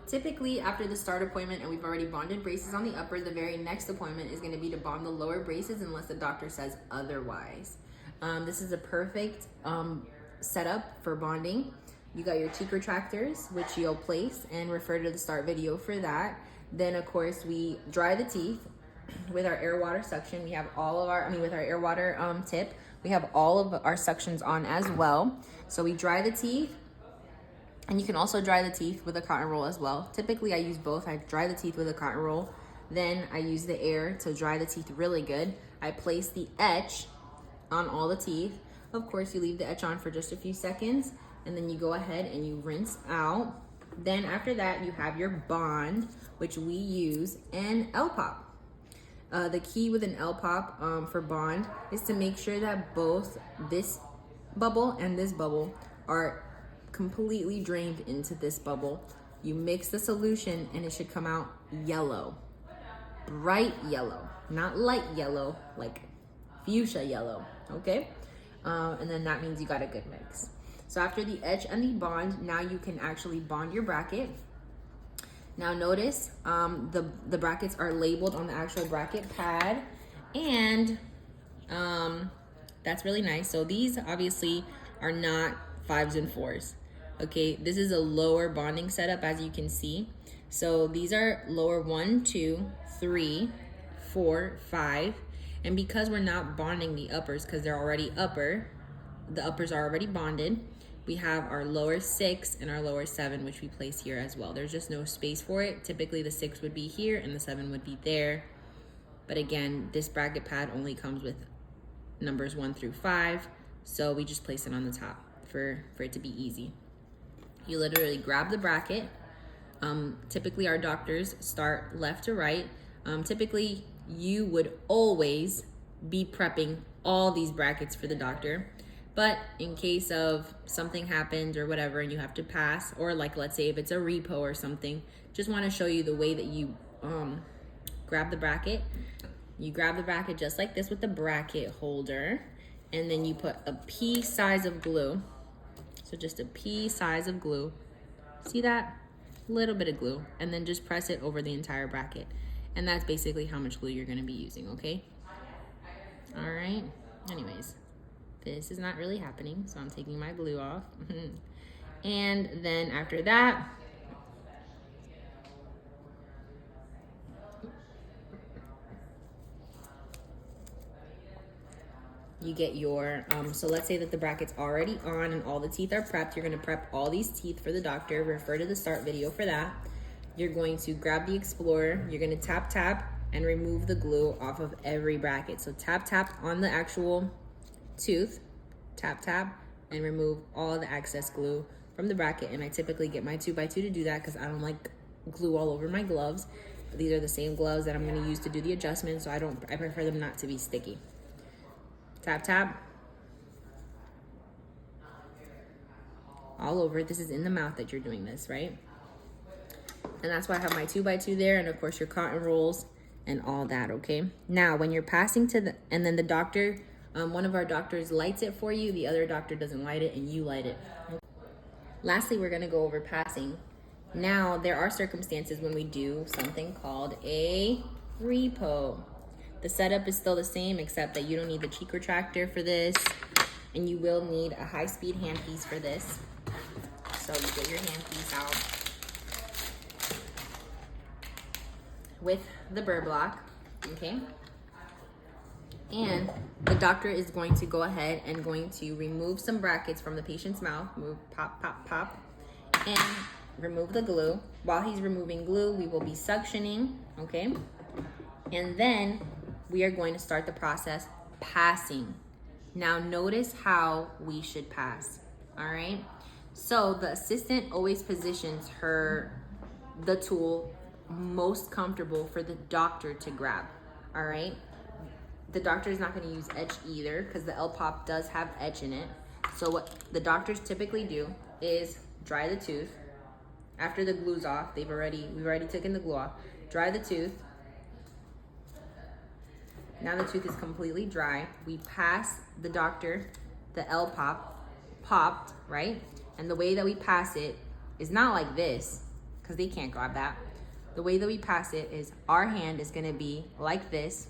Typically after the start appointment and we've already bonded braces on the upper, the very next appointment is going to be to bond the lower braces unless the doctor says otherwise. This is a perfect setup for bonding. You got your cheek retractors, which you'll place and refer to the start video for that. Then of course we dry the teeth with our air water suction. We have all of our, with our air water tip, we have all of our suctions on as well. So we dry the teeth. And you can also dry the teeth with a cotton roll as well. Typically I use both. I dry the teeth with a cotton roll, then I use the air to dry the teeth really good. I place the etch on all the teeth. Of course, you leave the etch on for just a few seconds, and then you go ahead and you rinse out. Then after that, you have your bond, which we use an L-pop. The key with an L-pop for bond is to make sure that both this bubble and this bubble are completely drained into this bubble. You mix the solution and it should come out yellow, bright yellow, not light yellow, like fuchsia yellow, okay? And then that means you got a good mix. So after the etch and the bond, now you can actually bond your bracket. Now notice the brackets are labeled on the actual bracket pad, and that's really nice. So these obviously are not 5s and 4s. Okay, this is a lower bonding setup, as you can see. So these are lower 1, 2, 3, 4, 5. And because we're not bonding the uppers because they're already upper, the uppers are already bonded, we have our lower 6 and our lower 7, which we place here as well. There's just no space for it. Typically the 6 would be here and the 7 would be there. But again, this bracket pad only comes with numbers 1 through 5. So we just place it on the top for it to be easy. You literally grab the bracket. Typically our doctors start left to right. Typically you would always be prepping all these brackets for the doctor. But in case of something happened or whatever and you have to pass, or like let's say if it's a repo or something, just want to show you the way that you grab the bracket. You grab the bracket just like this with the bracket holder, and then you put a pea size of glue. So just a pea size of glue. See that? Little bit of glue. And then just press it over the entire bracket. And that's basically how much glue you're gonna be using, okay? All right, anyways, this is not really happening, so I'm taking my glue off. And then after that, you get your, so let's say that the bracket's already on and all the teeth are prepped. You're gonna prep all these teeth for the doctor. Refer to the start video for that. You're going to grab the Explorer. You're gonna tap, tap, and remove the glue off of every bracket. So tap, tap on the actual tooth, tap, tap, and remove all the excess glue from the bracket. And I typically get my 2x2 to do that because I don't like glue all over my gloves. But these are the same gloves that I'm gonna use to do the adjustment, so I prefer them not to be sticky. Tap, tap. All over. This is in the mouth that you're doing this, right? And that's why I have my 2x2 there, and of course your cotton rolls and all that, okay? Now, when you're passing to and then the doctor, one of our doctors lights it for you, the other doctor doesn't light it, and you light it. Lastly, we're gonna go over passing. Now, there are circumstances when we do something called a repo. The setup is still the same, except that you don't need the cheek retractor for this, and you will need a high-speed handpiece for this. So you get your handpiece out with the burr block, okay? And the doctor is going to go ahead and going to remove some brackets from the patient's mouth. Move, pop, pop, pop, and remove the glue. While he's removing glue, we will be suctioning, okay? And then we are going to start the process passing. Now notice how we should pass, all right? So the assistant always positions the tool most comfortable for the doctor to grab, all right? The doctor is not gonna use etch either because the L-pop does have etch in it. So what the doctors typically do is dry the tooth. After the glue's off, we've already taken the glue off. Dry the tooth. Now the tooth is completely dry. We pass the doctor the L-pop, popped, right? And the way that we pass it, is not like this, because they can't grab that. The way that we pass it is our hand is gonna be like this.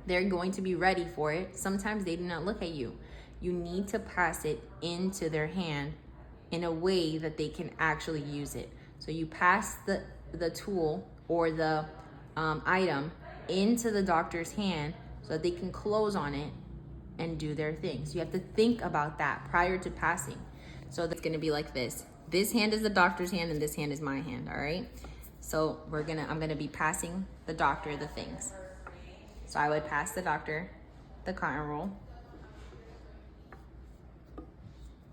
They're going to be ready for it. Sometimes they do not look at you. You need to pass it into their hand in a way that they can actually use it. So you pass the tool or the item into the doctor's hand so that they can close on it and do their things. You have to think about that prior to passing. So that's gonna be like this. This hand is the doctor's hand and this hand is my hand, all right? So I'm gonna be passing the doctor the things. So I would pass the doctor the cotton roll,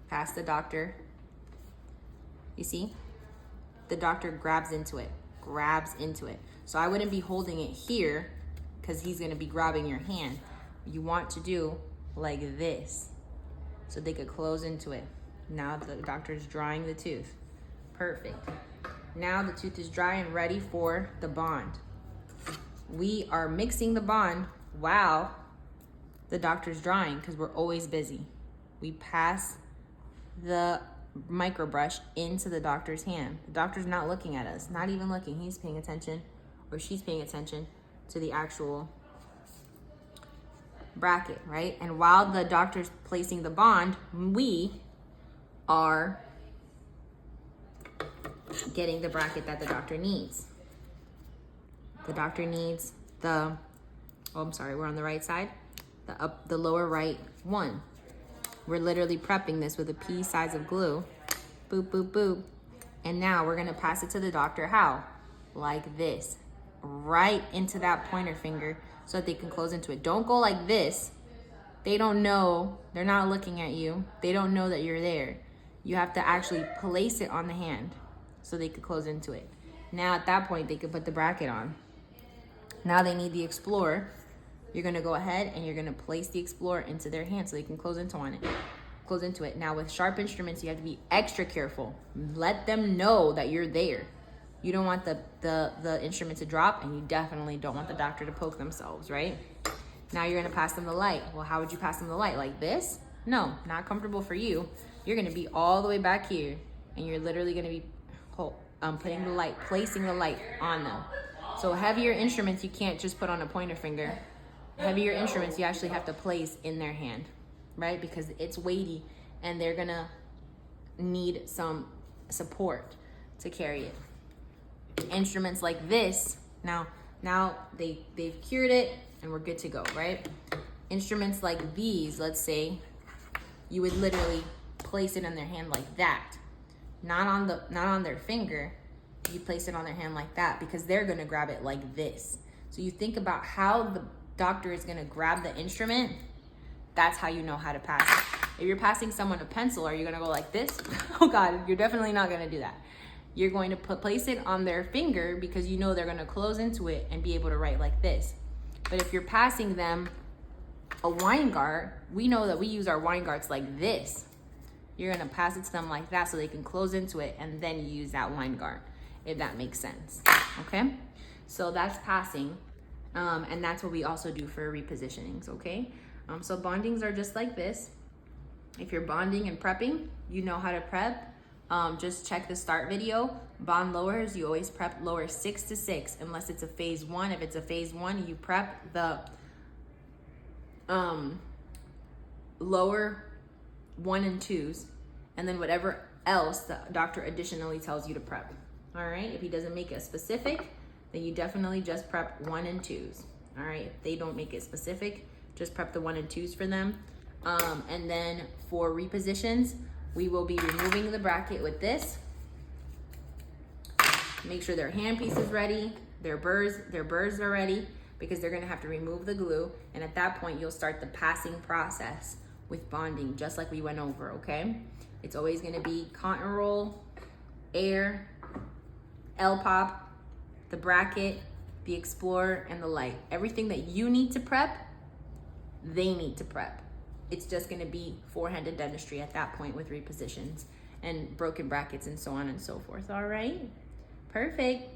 pass the doctor, you see? The doctor grabs into it. So I wouldn't be holding it here because he's gonna be grabbing your hand. You want to do like this so they could close into it. Now the doctor's drying the tooth. Perfect. Now the tooth is dry and ready for the bond. We are mixing the bond while the doctor's drying because we're always busy. We pass the micro brush into the doctor's hand. The doctor's not looking at us, not even looking. He's paying attention, or she's paying attention to the actual bracket, right? And while the doctor's placing the bond, we are getting the bracket that the doctor needs. The doctor needs we're on the right side, the lower right one. We're literally prepping this with a pea size of glue. Boop, boop, boop. And now we're gonna pass it to the doctor how? Like this, right into that pointer finger so that they can close into it. Don't go like this. They don't know, they're not looking at you. They don't know that you're there. You have to actually place it on the hand so they could close into it. Now at that point, they could put the bracket on. Now they need the Explorer. You're gonna go ahead and you're gonna place the Explorer into their hand so they can close into it. Now with sharp instruments, you have to be extra careful. Let them know that you're there. You don't want the instrument to drop, and you definitely don't want the doctor to poke themselves, right? Now you're gonna pass them the light. Well, how would you pass them the light? Like this? No, not comfortable for you. You're gonna be all the way back here, and you're literally gonna be placing the light on them. So heavier instruments, you can't just put on a pointer finger. Heavier instruments, you actually have to place in their hand, right? Because it's weighty, and they're gonna need some support to carry it. Instruments like this, now they've cured it, and we're good to go, right? Instruments like these, let's say, you would literally place it in their hand like that, not on their finger. You place it on their hand like that because they're gonna grab it like this. So you think about how the doctor is gonna grab the instrument. That's how you know how to pass it. If you're passing someone a pencil, are you gonna go like this? Oh God, you're definitely not gonna do that. You're going to place it on their finger because you know they're gonna close into it and be able to write like this. But if you're passing them a wine guard, we know that we use our wine guards like this. You're gonna pass it to them like that so they can close into it, and then you use that wine guard, if that makes sense, okay? So that's passing, and that's what we also do for repositionings, okay? So bondings are just like this. If you're bonding and prepping, you know how to prep. Just check the start video. Bond lowers, you always prep lower 6 to 6, unless it's a phase 1. If it's a phase 1, you prep the lower 1 and 2s, and then whatever else the doctor additionally tells you to prep. All right, if he doesn't make it specific, then you definitely just prep 1 and 2s. All right, if they don't make it specific, just prep the 1 and 2s for them. And then for repositions, we will be removing the bracket with this. Make sure their handpiece is ready, their burrs are ready, because they're gonna have to remove the glue. And at that point, you'll start the passing process with bonding, just like we went over, okay? It's always gonna be cotton roll, air, L-pop, the bracket, the Explorer, and the light. Everything that you need to prep, they need to prep. It's just gonna be four-handed dentistry at that point with repositions and broken brackets and so on and so forth, all right? Perfect.